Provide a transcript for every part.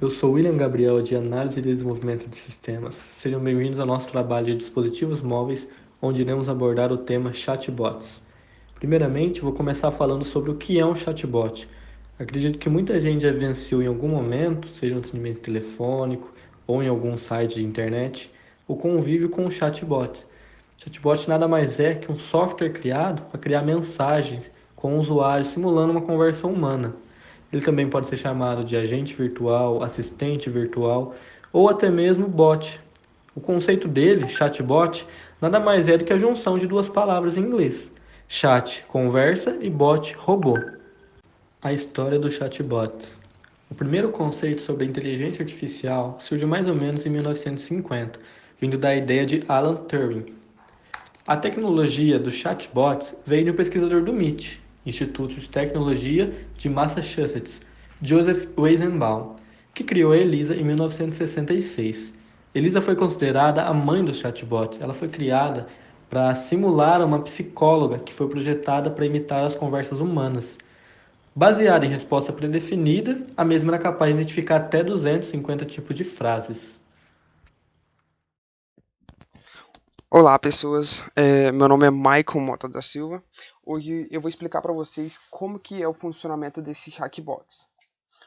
Eu sou William Gabriel, de Análise e Desenvolvimento de Sistemas. Sejam bem-vindos ao nosso trabalho de dispositivos móveis, onde iremos abordar o tema chatbots. Primeiramente, vou começar falando sobre o que é um chatbot. Acredito que muita gente já vivenciou em algum momento, seja no atendimento telefônico ou em algum site de internet, o convívio com um chatbot. Chatbot nada mais é que um software criado para criar mensagens com o usuário simulando uma conversa humana. Ele também pode ser chamado de agente virtual, assistente virtual ou até mesmo bot. O conceito dele, chatbot, nada mais é do que a junção de duas palavras em inglês: chat, conversa, e bot, robô. A história dos chatbots. O primeiro conceito sobre a inteligência artificial surgiu mais ou menos em 1950, vindo da ideia de Alan Turing. A tecnologia dos chatbots veio de um pesquisador do MIT, Instituto de Tecnologia de Massachusetts, Joseph Weizenbaum, que criou a ELISA em 1966. ELISA foi considerada a mãe dos chatbots. Ela foi criada para simular uma psicóloga que foi projetada para imitar as conversas humanas. Baseada em resposta predefinida, a mesma era capaz de identificar até 250 tipos de frases. Olá, pessoas. Meu nome é Michael Mota da Silva. Hoje eu vou explicar para vocês como que é o funcionamento desses chatbots.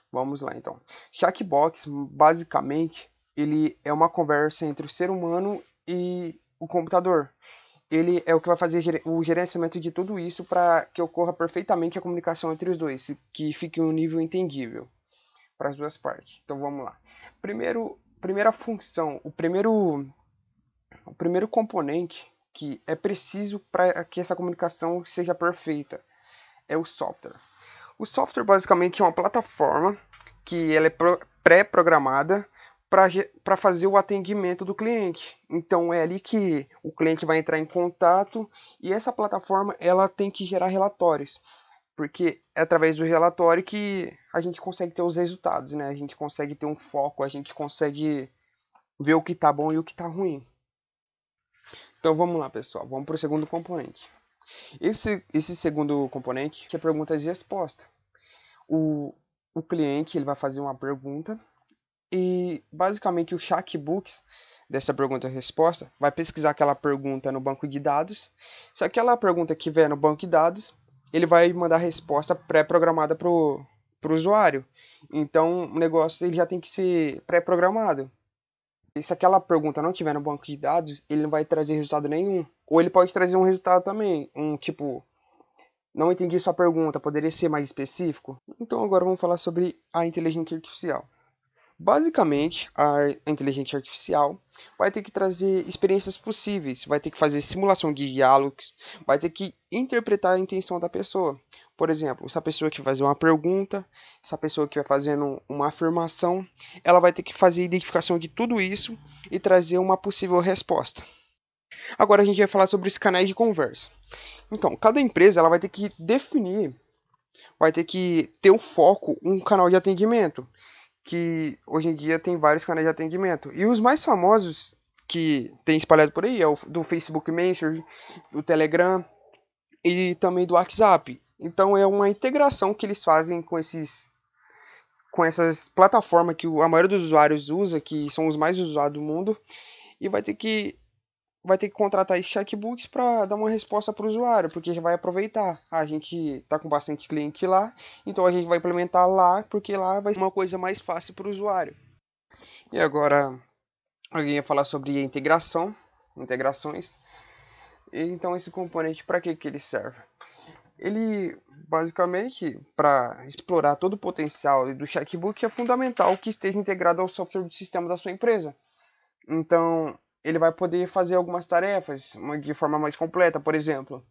Vamos lá, então. Chatbots, basicamente, ele é uma conversa entre o ser humano e o computador. Ele é o que vai fazer o gerenciamento de tudo isso para que ocorra perfeitamente a comunicação entre os dois, que fique um nível entendível para as duas partes. Então vamos lá. Primeira função, o primeiro componente que é preciso para que essa comunicação seja perfeita é o software. O software basicamente é uma plataforma que ela é pré-programada para fazer o atendimento do cliente. Então é ali que o cliente vai entrar em contato e essa plataforma ela tem que gerar relatórios, porque é através do relatório que a gente consegue ter os resultados, né? A gente consegue ter um foco, a gente consegue ver o que está bom e o que está ruim. Então vamos lá, pessoal. Vamos para o segundo componente. Esse segundo componente que é perguntas e respostas. O cliente ele vai fazer uma pergunta e basicamente o chatbots dessa pergunta e resposta vai pesquisar aquela pergunta no banco de dados. Se aquela pergunta que vier no banco de dados, ele vai mandar a resposta pré-programada para o usuário. Então o negócio ele já tem que ser pré-programado. E se aquela pergunta não tiver no banco de dados, ele não vai trazer resultado nenhum. Ou ele pode trazer um resultado também, um tipo, não entendi sua pergunta, poderia ser mais específico? Então agora vamos falar sobre a inteligência artificial. Basicamente, a inteligência artificial vai ter que trazer experiências possíveis, vai ter que fazer simulação de diálogos, vai ter que interpretar a intenção da pessoa. Por exemplo, se a pessoa que vai fazer uma pergunta, se a pessoa que vai fazendo uma afirmação, ela vai ter que fazer identificação de tudo isso e trazer uma possível resposta. Agora a gente vai falar sobre os canais de conversa. Então, cada empresa ela vai ter que definir, vai ter que ter um foco, um canal de atendimento que hoje em dia tem vários canais de atendimento. E os mais famosos que tem espalhado por aí é o do Facebook Messenger, do Telegram e também do WhatsApp. Então é uma integração que eles fazem com essas plataformas que a maioria dos usuários usa, que são os mais usados do mundo, e vai ter que contratar esses chatbots para dar uma resposta para o usuário, porque já vai aproveitar. A gente está com bastante cliente lá, então a gente vai implementar lá, porque lá vai ser uma coisa mais fácil para o usuário. E agora alguém ia falar sobre integrações. Então esse componente para que ele serve? Ele basicamente para explorar todo o potencial do chatbot é fundamental que esteja integrado ao software do sistema da sua empresa. Então ele vai poder fazer algumas tarefas de forma mais completa. Por exemplo,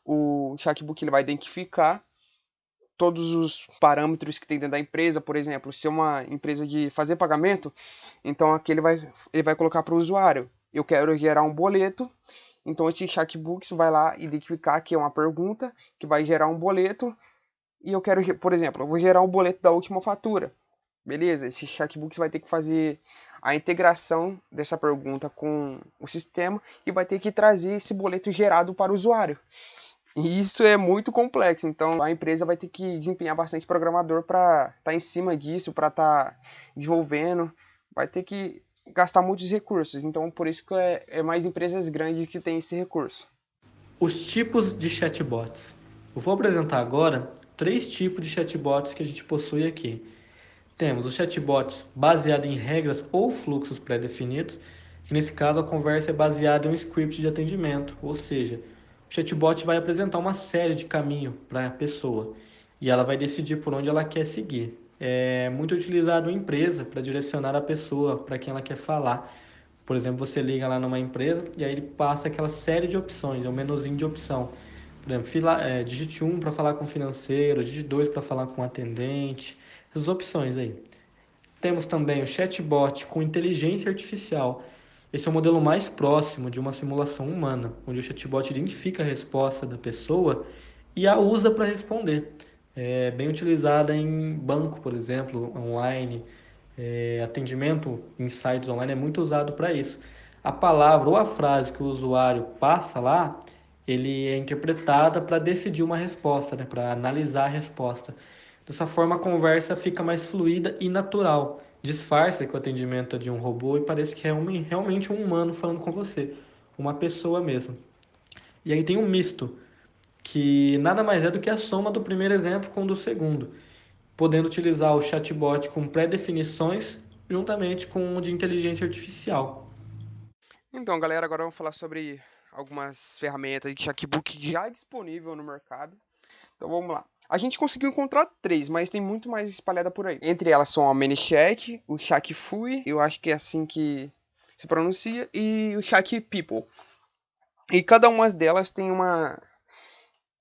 o chatbot ele vai identificar todos os parâmetros que tem dentro da empresa. Por exemplo, se é uma empresa de fazer pagamento, então aqui ele vai colocar para o usuário: eu quero gerar um boleto. Então esse chatbot vai lá identificar que é uma pergunta que vai gerar um boleto e eu quero, por exemplo, eu vou gerar um boleto da última fatura. Beleza? Esse chatbot vai ter que fazer a integração dessa pergunta com o sistema e vai ter que trazer esse boleto gerado para o usuário. E isso é muito complexo, então a empresa vai ter que desempenhar bastante programador para estar em cima disso, para estar desenvolvendo, vai ter que gastar muitos recursos. Então por isso que é mais empresas grandes que têm esse recurso. Os tipos de chatbots. Eu vou apresentar agora 3 tipos de chatbots que a gente possui aqui. Temos os chatbots baseados em regras ou fluxos pré-definidos, que nesse caso a conversa é baseada em um script de atendimento, ou seja, o chatbot vai apresentar uma série de caminhos para a pessoa e ela vai decidir por onde ela quer seguir. É muito utilizado em empresa para direcionar a pessoa para quem ela quer falar. Por exemplo, você liga lá numa empresa e aí ele passa aquela série de opções, é um menuzinho de opção. Por exemplo, digite 1 para falar com o financeiro, digite 2 para falar com o atendente, essas opções aí. Temos também o chatbot com inteligência artificial. Esse é o modelo mais próximo de uma simulação humana, onde o chatbot identifica a resposta da pessoa e a usa para responder. É bem utilizada em banco, por exemplo, online, atendimento em sites online é muito usado para isso. A palavra ou a frase que o usuário passa lá, ele é interpretada para decidir uma resposta, né, para analisar a resposta. Dessa forma, a conversa fica mais fluida e natural. Disfarça que o atendimento é de um robô e parece que é realmente um humano falando com você, uma pessoa mesmo. E aí tem um misto, que nada mais é do que a soma do primeiro exemplo com o do segundo, podendo utilizar o chatbot com pré-definições juntamente com o de inteligência artificial. Então, galera, agora vamos falar sobre algumas ferramentas de Chatbook já disponível no mercado. Então vamos lá. A gente conseguiu encontrar 3, mas tem muito mais espalhada por aí. Entre elas são a ManyChat, o Chatfui, eu acho que é assim que se pronuncia, e o ChatPeople. E cada uma delas tem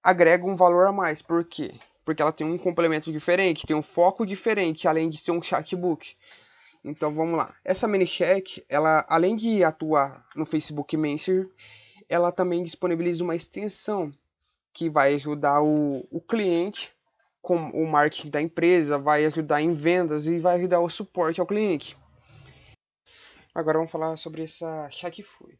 agrega um valor a mais. Por quê? Porque ela tem um complemento diferente, tem um foco diferente, além de ser um chatbook. Então vamos lá. Essa ManyChat, ela além de atuar no Facebook Messenger, ela também disponibiliza uma extensão que vai ajudar o cliente com o marketing da empresa, vai ajudar em vendas e vai ajudar o suporte ao cliente. Agora vamos falar sobre essa Chatfui.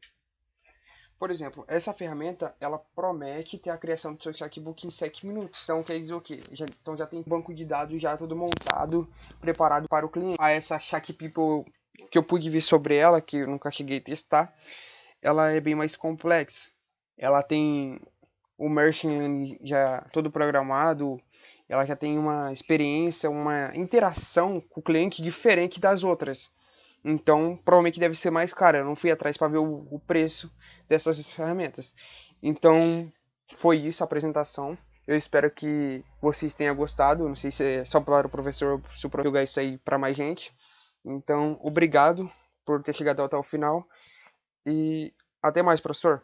Por exemplo, essa ferramenta ela promete ter a criação do seu chatbook em 7 minutos. Então quer dizer o quê? Então já tem banco de dados já todo montado, preparado para o cliente. A essa ChatPeople que eu pude ver sobre ela, que eu nunca cheguei a testar, ela é bem mais complexa. Ela tem o machine já todo programado, ela já tem uma experiência, uma interação com o cliente diferente das outras. Então, provavelmente deve ser mais cara. Eu não fui atrás para ver o preço dessas ferramentas. Então, foi isso a apresentação. Eu espero que vocês tenham gostado. Não sei se é só para o professor jogar isso aí para mais gente. Então, obrigado por ter chegado até o final. E até mais, professor.